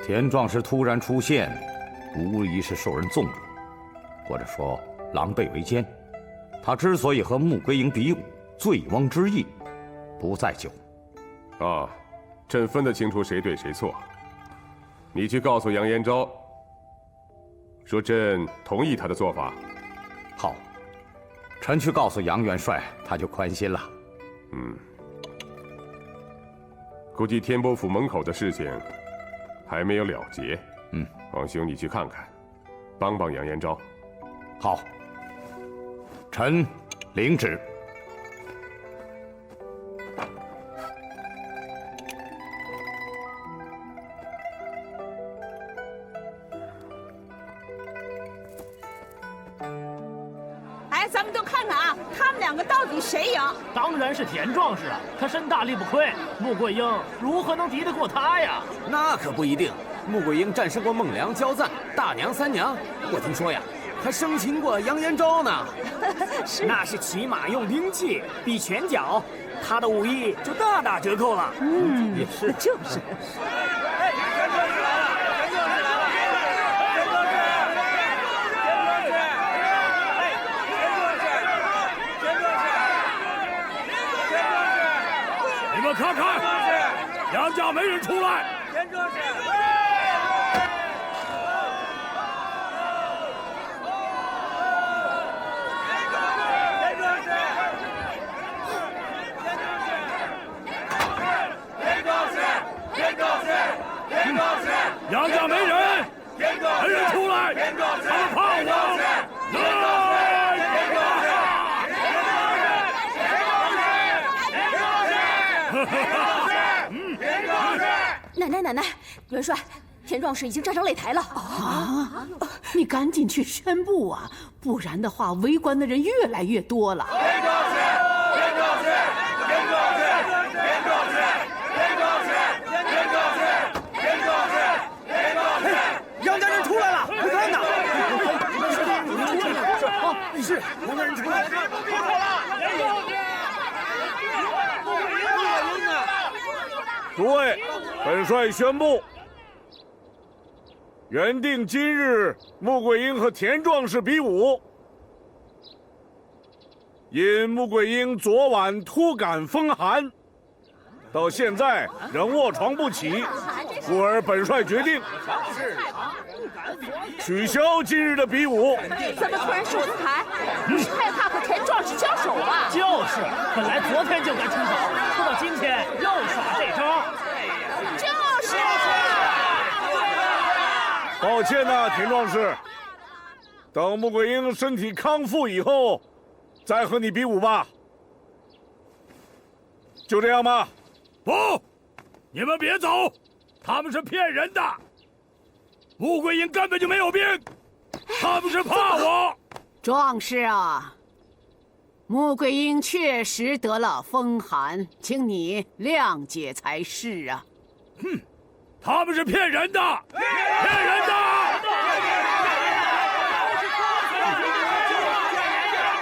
Speaker 14: 田壮士突然出现，无疑是受人纵容，或者說狼狽為奸。他之所以和穆桂英比武，醉翁之意不在酒。
Speaker 17: 朕分得清楚誰對誰錯。你去告訴楊延昭，說朕同意他的做法。
Speaker 14: 好，臣去告訴楊元帥，他就寬心了。
Speaker 17: 估計天波府門口的事情還沒有了結。王兄，你去看看，帮帮杨延昭。
Speaker 14: 好，臣领旨。
Speaker 8: 哎，咱们都看看啊，他们两个到底谁赢？
Speaker 18: 当然是田壮士啊，他身大力不亏，穆桂英如何能敌得过他呀？
Speaker 19: 那可不一定。穆桂英战胜过孟良、焦赞、大娘、三娘，我听说呀，还生擒过杨延昭呢。
Speaker 18: 那是骑马用兵器，比拳脚，他的武艺就大打折扣了。
Speaker 8: 嗯，
Speaker 18: 也是，
Speaker 8: 就是。
Speaker 10: 你们看看，杨家没人出来。田壮士。杨家没人，没人出来，他们怕我。
Speaker 5: 奶奶，元帅，田壮士已经站上擂台了。
Speaker 4: 啊！你赶紧去宣布啊，不然的话，围观的人越来越多了。
Speaker 10: 田壮士，田壮士，田壮士，田壮士，田壮士，田壮士，田壮士，田壮士！
Speaker 18: 杨家人出来了，快看呐！
Speaker 10: 是杨家人出来了。
Speaker 12: 诸位，本帅宣布，原定今日穆桂英和田壮士比武，因穆桂英昨晚突感风寒，到现在仍卧床不起，故而本帅决定取消今日的比武。
Speaker 8: 怎么突然上台？是害怕和田壮士交手啊？
Speaker 18: 就是，本来昨天就该出手，拖到今天又耍这招。
Speaker 8: 就是。
Speaker 12: 抱歉呐，田壮士，等穆桂英身体康复以后，再和你比武吧。就这样吧。
Speaker 10: 不，你们别走，他们是骗人的。穆桂英根本就没有病，他们是怕我。
Speaker 4: 壮士啊，穆桂英确实得了风寒，请你谅解才是啊。
Speaker 10: 哼，他们是骗人的，骗人的！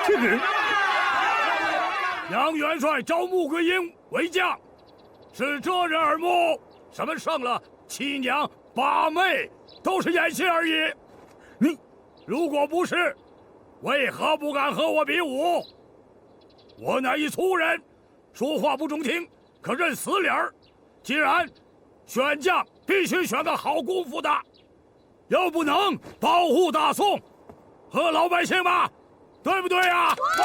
Speaker 12: 这个人，
Speaker 10: 杨元帅招穆桂英为将，是遮人耳目。什么胜了七娘八妹，都是演戏而已。
Speaker 12: 你
Speaker 10: 如果不是，为何不敢和我比武？我乃一粗人，说话不中听，可认死理儿。既然选将必须选个好功夫的，又不能保護大宋和老百姓吧，对不对呀？对！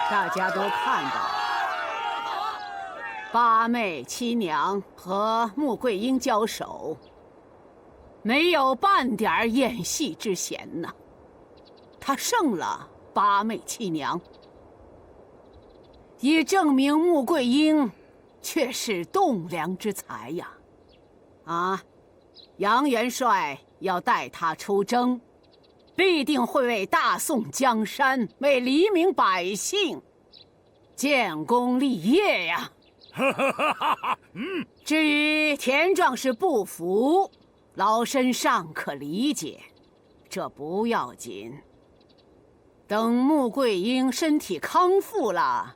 Speaker 4: 大家都看到，八妹、七娘和穆桂英交手，没有半点演戏之嫌呐。他胜了八妹、七娘，也证明穆桂英却是栋梁之才呀！啊，杨元帅要带他出征，必定会为大宋江山、为黎民百姓建功立业呀！至于田壮士不服，老身尚可理解，这不要緊。等穆桂英身体康复了，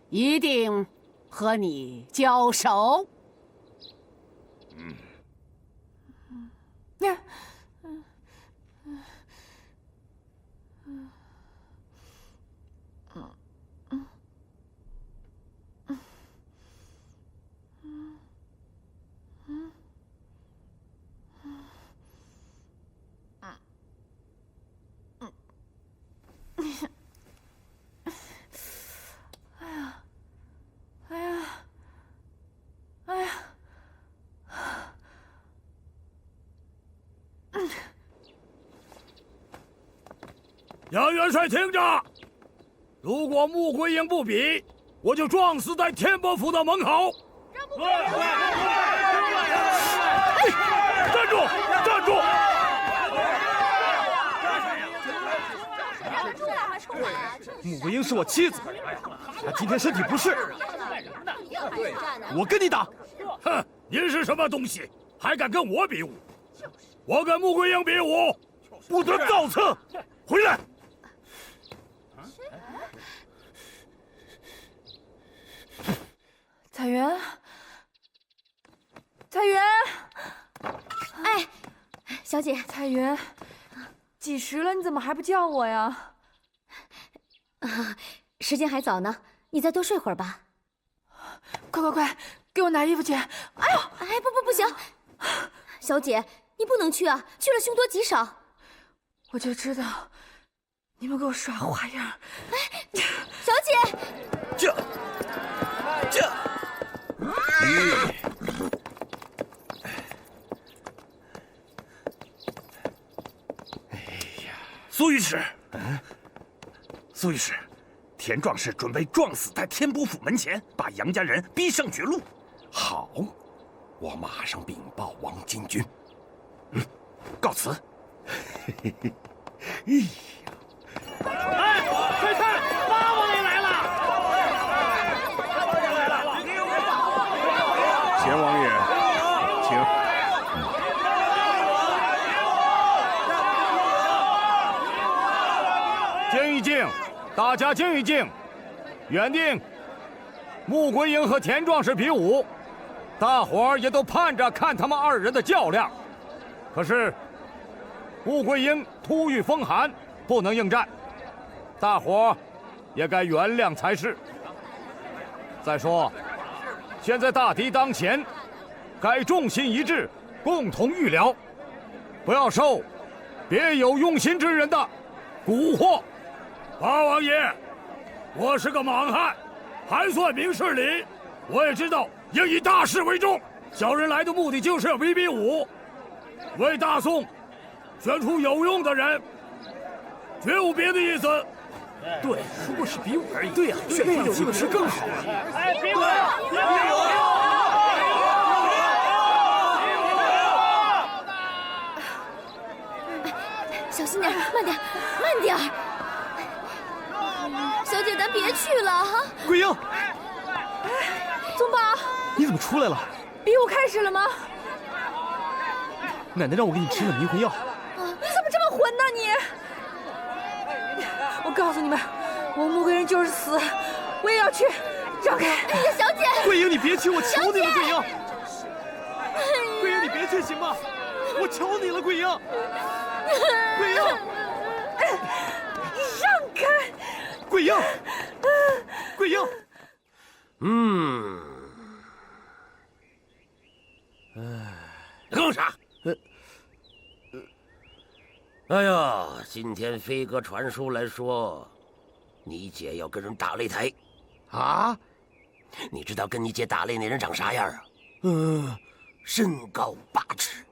Speaker 4: 一定和你交手。
Speaker 10: 杨元帥，聽着，如果穆桂英不比，我就撞死在天波府的門口。站住！站住！
Speaker 3: 穆桂英是我妻子，她今天身体不适，我跟你打。
Speaker 10: 哼，您是什麼東西，還敢跟我比武？我跟穆桂英比武，
Speaker 2: 不得造次！回來！
Speaker 1: 彩云，彩云，
Speaker 5: 哎，小姐，
Speaker 1: 彩云，几时了？你怎么還不叫我呀？
Speaker 5: 時間還早呢，你再多睡會兒吧。
Speaker 1: 快，給我拿衣服去！哎呦，
Speaker 5: 哎，不行，小姐，你不能去啊，去了凶多吉少。
Speaker 1: 我就知道，你們給我耍花樣。
Speaker 5: 哎，小姐，
Speaker 2: 這。哎呀，蘇御史，蘇御史，田壯士準備撞死在天波府門前，把楊家人逼上絕路。
Speaker 6: 好，我馬上稟報王禁軍。
Speaker 2: 告辭。
Speaker 10: 哎，快看，八王爺來了！
Speaker 12: 前王爺，請。
Speaker 3: 靜一靜，大家靜一靜。原定穆桂英和田壯士比武，大夥兒也都盼着看他們二人的較量。可是穆桂英突遇風寒，不能應戰，大夥兒也該原諒才是。再說，現在大敵當前，該眾心一致，共同預療，不要受別有用心之人的蠱惑。
Speaker 10: 八王爺，我是個莽漢，還算明事理。我也知道應以大事為重，小人來的目的就是要比武，為大宋選出有用的人，絕無別的意思。
Speaker 18: 對，不過是比武而已。對呀，選出有用的人更好啊！
Speaker 10: 哎，比武！
Speaker 5: 小心點，慢點，慢點。小姐，咱別去了哈。
Speaker 3: 桂英，
Speaker 1: 宗保，
Speaker 3: 你怎麼出來了？
Speaker 1: 比武開始了嗎？
Speaker 3: 奶奶讓我給你吃了迷魂藥。
Speaker 1: 你怎麼這麼混呢你？我告訴你們，我穆桂英就是死，我也要去。讓開！
Speaker 5: 哎呀，小姐！
Speaker 3: 桂英，你別去，我求你了，桂英。桂英，你別去行嗎？我求你了，桂英。桂英，
Speaker 1: 讓開！
Speaker 3: 桂英，桂英。
Speaker 20: 弄啥？哎呀，今天飞哥傳書來說，你姐要跟人打擂台，啊？你知道跟你姐打擂那人長啥樣啊？身高8尺，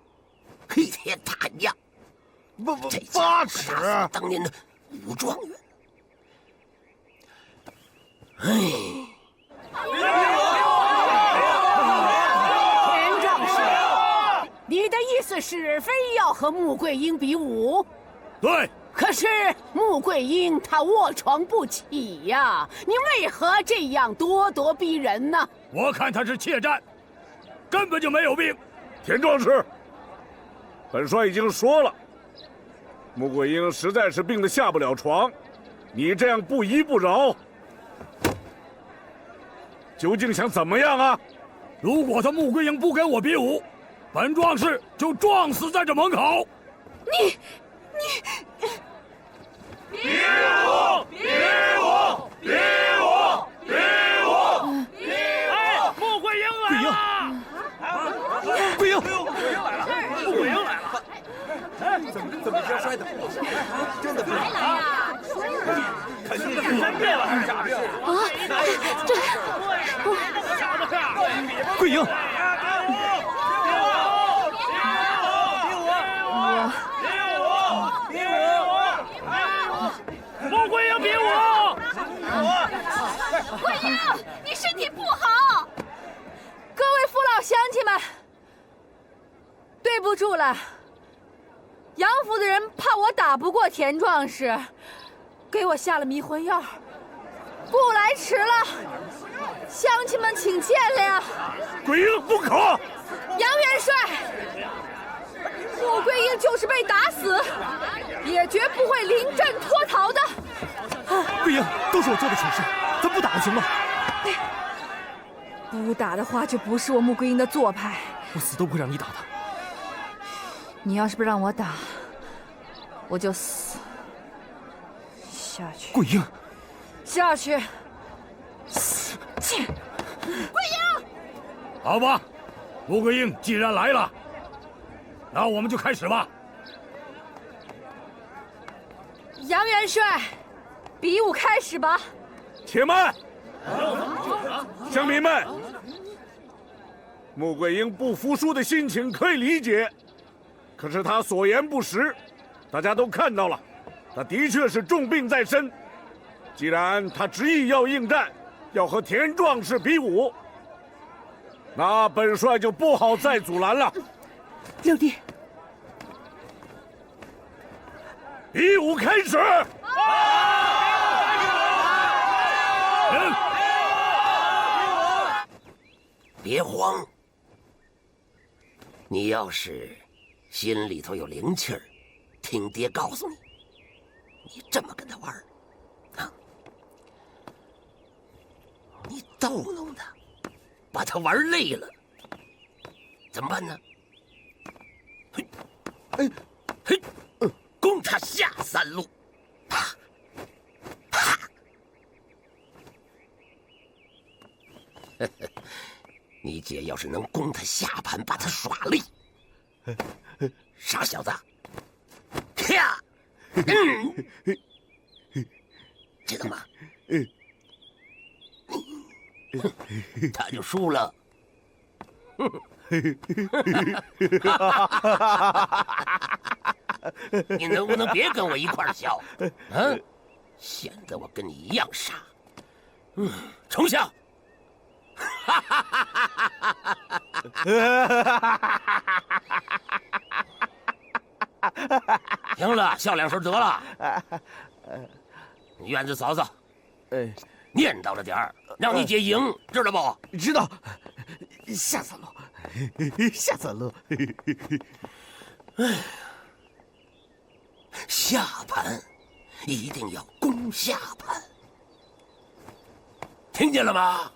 Speaker 20: 黑鐵大樣。8尺，當年的武狀元。哎。
Speaker 4: 田壯士，你的意思是非要和穆桂英比武？
Speaker 10: 對。
Speaker 4: 可是穆桂英她臥床不起呀，你為何這樣咄咄逼人呢？
Speaker 10: 我看他是怯戰，根本就沒有病。
Speaker 12: 田壯士，本帥已經說了，穆桂英實在是病得下不了床，你這樣不依不饒，究竟想怎麼樣啊？
Speaker 10: 如果他穆桂英不跟我比武，本壯士就撞死在這門口。
Speaker 5: 你
Speaker 10: 比武！比武！比武！比武！哎，穆桂英來了！
Speaker 3: 桂英，
Speaker 10: 穆桂英來了！哎，怎麼摔的？真的
Speaker 5: 才來呀？
Speaker 10: 肯定是真病了還是假病？
Speaker 5: 啊，這，
Speaker 3: 桂英。
Speaker 5: 你身体不好。
Speaker 1: 各位父老乡亲们，对不住了。杨府的人怕我打不过田壮士，给我下了迷魂药，不来迟了。乡亲们请见谅。
Speaker 12: 桂英不可！
Speaker 1: 杨元帅，穆桂英就是被打死，也绝不会临阵脱逃的。
Speaker 3: 桂英，都是我做的蠢事，咱不打了行吗？
Speaker 1: 不打的话，就不是我穆桂英的做派。
Speaker 3: 我死都不会让你打的。
Speaker 1: 你要是不让我打，我就死。下去。
Speaker 3: 桂英，
Speaker 1: 下去。
Speaker 5: 桂英，
Speaker 10: 好吧，穆桂英既然来了，那我们就开始吧。
Speaker 1: 杨元帅，比武开始吧。
Speaker 12: 且慢，乡民们，穆桂英不服输的心情可以理解，可是他所言不实，大家都看到了，他的確是重病在身。既然他执意要應戰，要和田壯士比武，那本帥就不好再阻攔了。
Speaker 9: 六弟，
Speaker 12: 比武開始！
Speaker 20: 別慌，你要是心裡頭有靈氣兒，聽爹告訴你，你這麼跟他玩啊，你逗弄他，把他玩累了，怎麼辦呢？嘿，攻他下三路，啪，啪。你姐要是能攻他下盘，把他耍累，傻小子，啪，知道吗？他就輸了。你能不能別跟我一塊兒笑？啊，顯得我跟你一樣傻。重笑。行了，笑兩聲得了。院子嫂子，念叨着點兒，讓你姐贏，知道不？
Speaker 3: 知道。下三路，下三路。
Speaker 20: 下盤一定要攻下盤，聽見了嗎？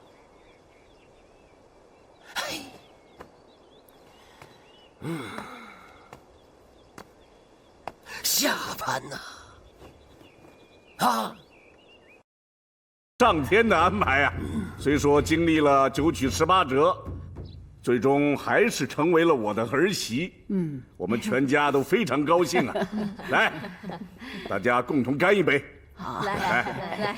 Speaker 20: 下盤吶，啊！
Speaker 12: 上天的安排啊，雖說經歷了9曲18折，最終還是成為了我的兒媳。我們全家都非常高興啊！來，大家共同乾一杯。
Speaker 1: 好，來。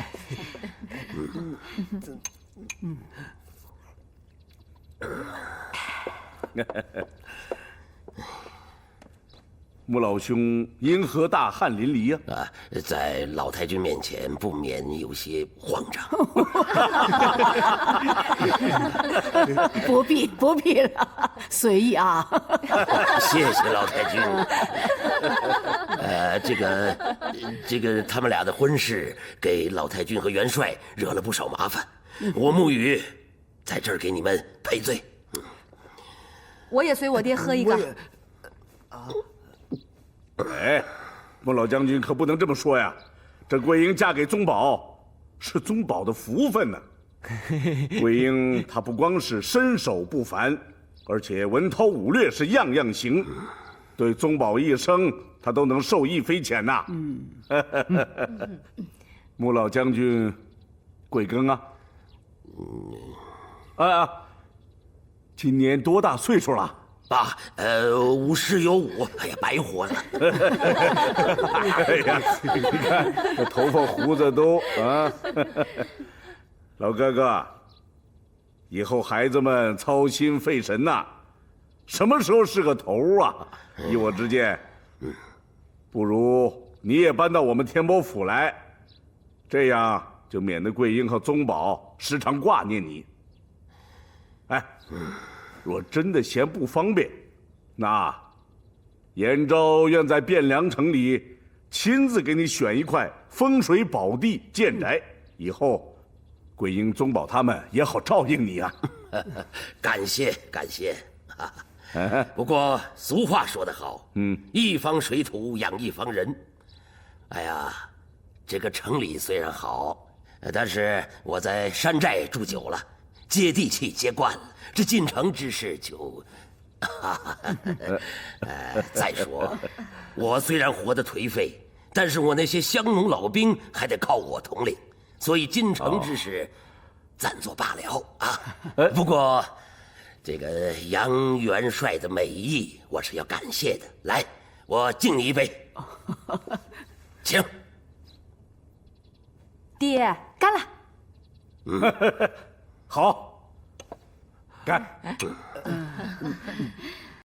Speaker 12: 穆老兄因何大汗淋漓
Speaker 20: 啊？在老太君面前不免有些慌張。
Speaker 4: 不必了，隨意啊。
Speaker 20: 謝謝老太君。這個他們倆的婚事給老太君和元帥惹了不少麻煩，我穆羽在這兒給你們賠罪。
Speaker 1: 我也隨我爹喝一個。
Speaker 12: 哎，穆老將軍可不能這麼說呀！這桂英嫁給宗保，是宗保的福分呢。桂英她不光是身手不凡，而且文韜武略是樣樣行，對宗保一生她都能受益匪淺吶。穆老將軍貴庚啊？今年多大歲數了？
Speaker 20: 爸，50有5，哎呀，白活了。
Speaker 12: 哎呀，你看這頭髮鬍子都啊！老哥哥，以後孩子們操心費神吶，什麼時候是個頭啊？依我之見，不如你也搬到我們天波府來，這樣就免得桂英和宗保时常挂念你。哎，若真的嫌不方便，那延昭愿在汴梁城里亲自给你选一块风水宝地建宅，以後桂英、宗保他们也好照应你啊。
Speaker 20: 感谢感谢。不过俗话说得好，一方水土養一方人。哎呀，這個城裡雖然好，但是我在山寨住久了，接地氣接慣了，這進城之事就……再說，我雖然活得頹廢，但是我那些鄉農老兵還得靠我統領，所以進城之事暫作罷了啊。不過，這個楊元帥的美意，我是要感謝的。來，我敬你一杯，請。
Speaker 1: 爹，乾了。
Speaker 12: 好，乾。